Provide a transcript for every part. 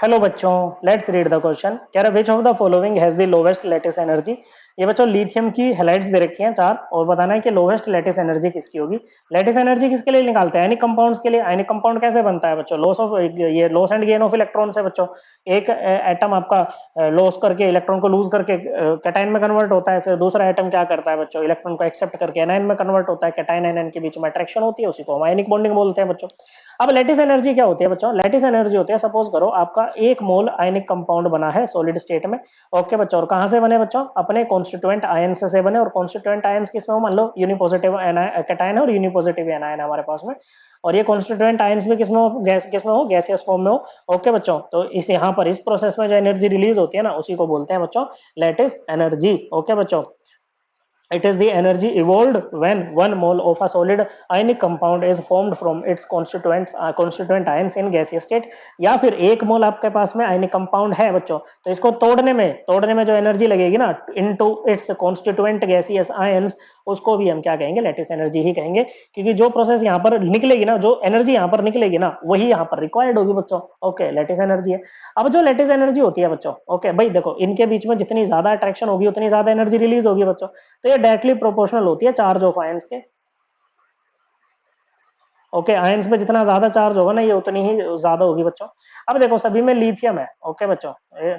Hello बच्चों, let's read the question. कह रहा which of the following has the lowest lattice energy. ये बच्चों लिथियम की हैलाइड्स दे रखी हैं चार, और बताना है कि लोवेस्ट लैटिस एनर्जी किसकी होगी। लैटिस एनर्जी किसके लिए निकालते हैं? आयनिक कंपाउंड्स के लिए। आयनिक कंपाउंड कैसे बनता है बच्चों? लॉस ऑफ, ये loss and gain of electrons है बच्चों। एक एटम आपका लॉस करके, इलेक्ट्रॉन को लूज करके कैटायन में कन्वर्ट होता है, फिर दूसरा एटम क्या करता है बच्चों? इलेक्ट्रॉन को एक्सेप्ट करके एनायन में कन्वर्ट होता है। कैटायन एनायन के बीच में अट्रैक्शन होती है, उसी को हम आयनिक बॉन्डिंग बोलते हैं बच्चों। अब लैटिस एनर्जी क्या होती है बच्चों? लैटिस एनर्जी होती है, सपोज करो आपका एक मोल आयनिक कंपाउंड बना है सॉलिड स्टेट में। ओके बच्चों, और कहां से बने बच्चों? अपने कॉन्स्टिट्यूएंट आयन से बने। और कॉन्स्टिट्यूएंट आयन किसमें हो? मान लो यूनिपॉजिटिव कैटायन है और यूनिपॉजिटिव एनायन है हमारे पास में। और ये कॉन्स्टिट्यूएंट आयंस भी किसमें हो? किसमें हो? गैसियस फॉर्म में हो। ओके बच्चों, तो इस यहाँ पर इस प्रोसेस में जो एनर्जी रिलीज होती है ना, उसी को बोलते हैं बच्चों लैटिस एनर्जी। ओके बच्चों, it is the energy evolved when one mole of a solid ionic compound is formed from its constituent ions in gaseous state। या फिर एक मोल आपके पास में आयनिक कंपाउंड है बच्चों, तो इसको तोड़ने में जो एनर्जी लगेगी ना, into its constituent gaseous ions, उसको भी हम क्या कहेंगे? लैटिस एनर्जी ही कहेंगे। क्योंकि जो प्रोसेस यहाँ पर निकलेगी ना, जो एनर्जी यहाँ पर निकलेगी ना, वही यहाँ पर रिक्वायर्ड होगी बच्चों। ओके, लैटिस एनर्जी है। अब जो लैटिस एनर्जी होती है बच्चों, ओके भाई देखो, इनके बीच में जितनी ज्यादा अट्रैक्शन होगी उतनी ज्यादा एनर्जी रिलीज होगी बच्चों। तो ये डायरेक्टली प्रोपोर्शनल होती है चार्ज ऑफ आयंस के। ओके, आयंस में जितना ज्यादा चार्ज होगा ना, ये उतनी ही ज्यादा होगी बच्चों। अब देखो सभी में लिथियम है। ओके बच्चों,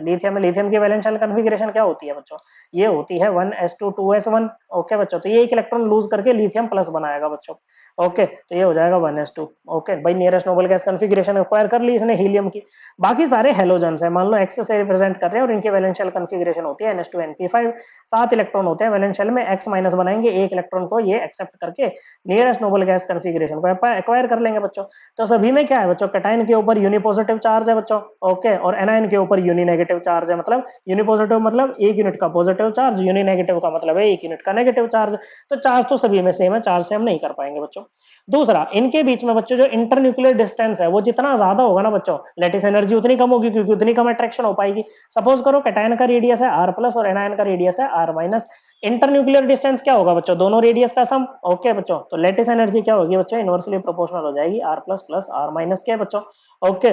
लिथियम में लिथियम की वैलेंस शेल कॉन्फ़िगरेशन क्या होती है बच्चों? ये होती है 1s2 2s1। ओके बच्चों, तो ये एक इलेक्ट्रॉन लूज करके लिथियम प्लस बनाएगा बच्चों। ओके, तो ये हो जाएगा 1s2। ओके भाई, nearest noble gas configuration acquire कर ली इसने हीलियम की। बाकी सारे हेलोजन्स है, मान लो एक्स से रिप्रेजेंट कर रहे हैं, और इनकी वैलेंस शेल कॉन्फ़िगरेशन होती है ns2np5। 7 इलेक्ट्रॉन होते हैं वैलेंस शेल में, x माइनस बनाएंगे एक इलेक्ट्रॉन को ये एक्सेप्ट करके नियरेस्ट नोबल गैस कॉन्फ़िगरेशन को एक्वायर कर लेंगे बच्चों। तो सभी में क्या है बच्चों? कैटायन के ऊपर यूनिपॉजिटिव चार्ज है बच्चों। ओके, और एनायन के ऊपर यूनि नेगेटिव चार्ज है। मतलब यूनिपॉजिटिव मतलब एक यूनिट का पॉजिटिव चार्ज, यूनि नेगेटिव का मतलब है एक यूनिट का नेगेटिव चार्ज। तो चार्ज तो सभी में सेम है, चार्ज से हम नहीं कर पाएंगे बच्चों। दूसरा, इनके बीच में बच्चों जो इंटरन्यूक्लियर डिस्टेंस है, वो जितना ज्यादा होगा ना बच्चों, लैटिस एनर्जी उतनी कम होगी, क्योंकि उतनी कम अट्रैक्शन हो पाएगी। सपोज करो कैटायन का रेडियस है r प्लस और एनायन का रेडियस है r माइनस। इंटरन्यूक्लियर डिस्टेंस क्या होगा बच्चों? दोनों रेडियस का सम। ओके बच्चों, तो लैटिस एनर्जी क्या होगी बच्चों? इनवर्सली प्रोपोर्शनल हो जाएगी r plus plus r minus के बच्चों। ओके,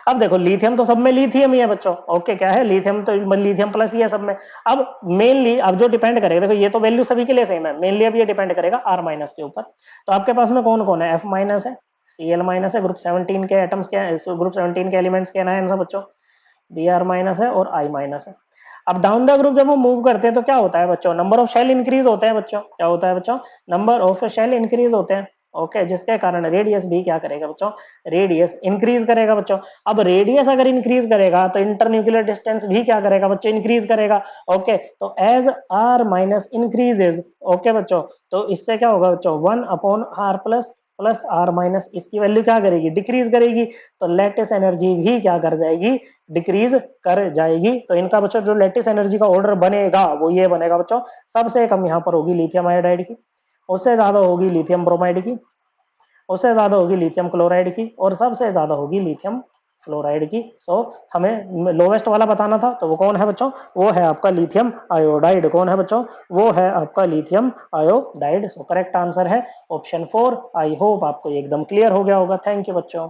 अब देखो लिथियम तो सब में लिथियम ही है बच्चों। ओके, क्या है? लिथियम तो लिथियम प्लस ही है सब में। अब मेनली अब जो डिपेंड करेगा, देखो ये तो वैल्यू सभी के लिए सेम है, मेनली अब ये डिपेंड करेगा r माइनस के ऊपर। तो आपके पास में कौन कौन है? f माइनस है, Cl माइनस है, ग्रुप 17 के एटम्स के, ग्रुप 17 के एलिमेंट्स के आयंस है बच्चों, Br माइनस है और I माइनस है। अब डाउन द ग्रुप जब हम मूव करते हैं तो क्या होता है बच्चों? नंबर ऑफ शेल इंक्रीज होते हैं बच्चों। क्या होता है बच्चों? नंबर ऑफ शेल इंक्रीज होते हैं। ओके, जिसके कारण रेडियस भी क्या करेगा बच्चों? रेडियस इंक्रीज करेगा बच्चों। अब रेडियस अगर इंक्रीज करेगा तो इंटरन्यूक्लियर डिस्टेंस भी क्या करेगा बच्चों? इंक्रीज करेगा। ओके, तो as r minus increases, okay बच्चों, तो इससे क्या होगा बच्चों? 1 upon r plus plus r minus, इसकी वैल्यू क्या करेगी? डिक्रीज करेगी। तो लैटिस एनर्जी भी क्या कर जाएगी? डिक्रीज कर जाएगी। तो इनका बच्चों जो लैटिस एनर्जी का ऑर्डर बनेगा वो ये बनेगा बच्चों, सबसे कम यहाँ पर होगी लिथियम आयोडाइड की, उससे ज्यादा होगी लिथियम ब्रोमाइड की, उससे ज्यादा होगी लिथियम क्लोराइड की, और सबसे ज्यादा होगी लिथियम फ्लोराइड की। सो हमें लोवेस्ट वाला बताना था, तो वो कौन है बच्चों? वो है आपका लिथियम आयोडाइड। कौन है बच्चों? वो है आपका lithium iodide. So correct answer है ऑप्शन 4। आई होप आपको एकदम क्लियर हो गया होगा। थैंक यू बच्चों।